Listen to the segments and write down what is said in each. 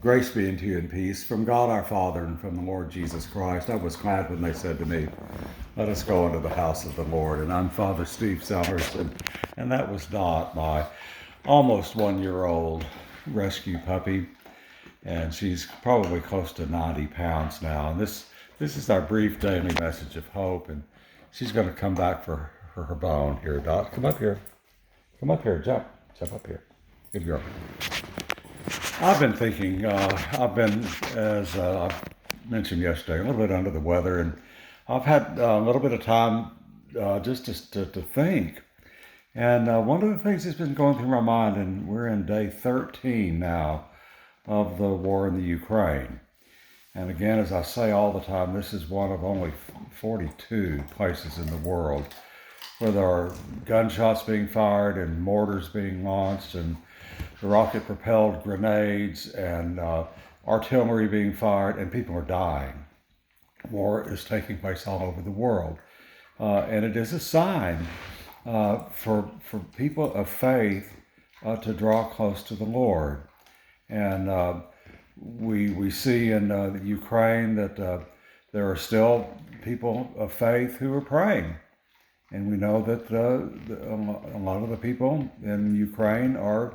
Grace be unto you and peace from God our Father and from the Lord Jesus Christ. I was glad when they said to me, let us go into the house of the Lord. And I'm Father Steve Sellers, and that was Dot, my almost 1-year-old rescue puppy. And she's probably close to 90 pounds now. And this is our brief daily message of hope. And she's going to come back for her bone. Here, Dot, come up here. Come up here, jump up here. Good girl. I've been thinking, as I mentioned yesterday, a little bit under the weather, and I've had a little bit of time just to think. And one of the things that's been going through my mind, and we're in day 13 now of the war in the Ukraine. And again, as I say all the time, this is one of only 42 places in the world where there are gunshots being fired and mortars being launched and rocket-propelled grenades and artillery being fired, and people are dying. War is taking place all over the world. And it is a sign for people of faith to draw close to the Lord. And we see in the Ukraine that there are still people of faith who are praying. And we know that a lot of the people in Ukraine are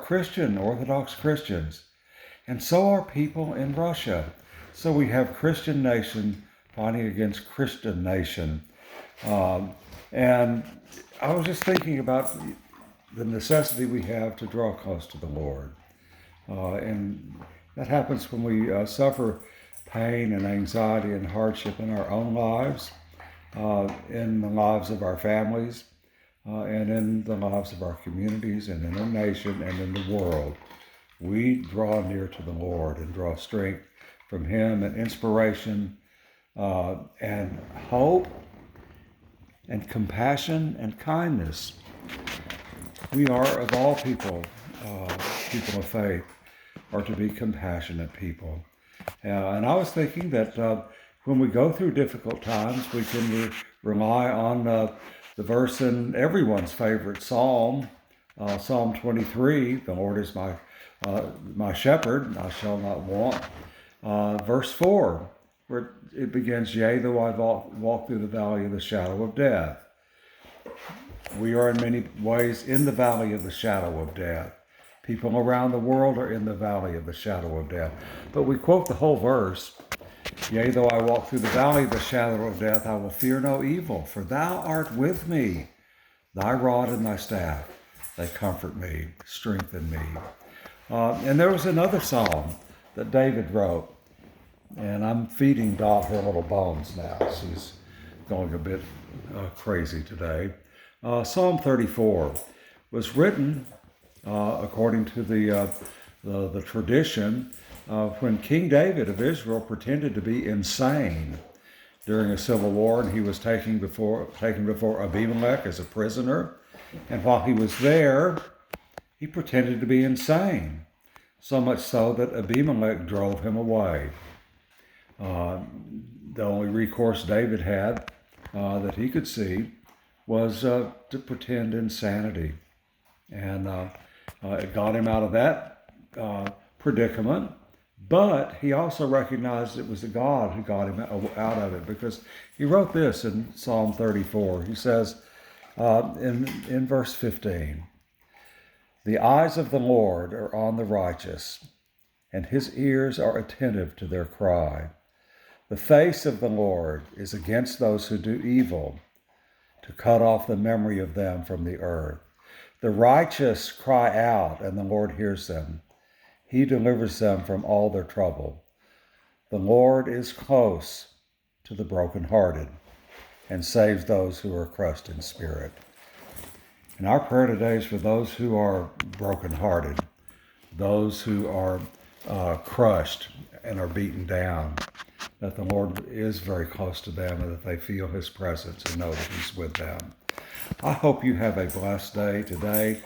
Christian, Orthodox Christians. And so are people in Russia. So we have Christian nation fighting against Christian nation. And I was just thinking about the necessity we have to draw close to the Lord. And that happens when we suffer pain and anxiety and hardship in our own lives, in the lives of our families, and in the lives of our communities and in our nation and in the world. We draw near to the Lord and draw strength from Him and inspiration and hope and compassion and kindness. We are, of all people, people of faith, are to be compassionate people. And I was thinking that when we go through difficult times, we can rely on the verse in everyone's favorite psalm, Psalm 23, the Lord is my shepherd, I shall not want. Verse 4, where it begins, yea, though I walk through the valley of the shadow of death. We are in many ways in the valley of the shadow of death. People around the world are in the valley of the shadow of death. But we quote the whole verse, yea, though I walk through the valley of the shadow of death, I will fear no evil, for thou art with me. Thy rod and thy staff, they comfort me, strengthen me. And there was another psalm that David wrote, and I'm feeding Dot her little bones now. She's going a bit crazy today. Psalm 34 was written according to the tradition when King David of Israel pretended to be insane during a civil war, and he was taken before Abimelech as a prisoner. And while he was there, he pretended to be insane, so much so that Abimelech drove him away. The only recourse David had that he could see was to pretend insanity. And it got him out of that predicament. But he also recognized it was the God who got him out of it, because he wrote this in Psalm 34. He says in verse 15, the eyes of the Lord are on the righteous, and His ears are attentive to their cry. The face of the Lord is against those who do evil, to cut off the memory of them from the earth. The righteous cry out, and the Lord hears them. He delivers them from all their trouble. The Lord is close to the brokenhearted and saves those who are crushed in spirit. And our prayer today is for those who are brokenhearted, those who are crushed and are beaten down, that the Lord is very close to them and that they feel His presence and know that He's with them. I hope you have a blessed day today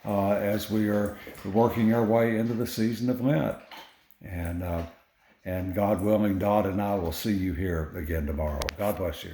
as we are working our way into the season of Lent. And God willing, Dot and I will see you here again tomorrow. God bless you.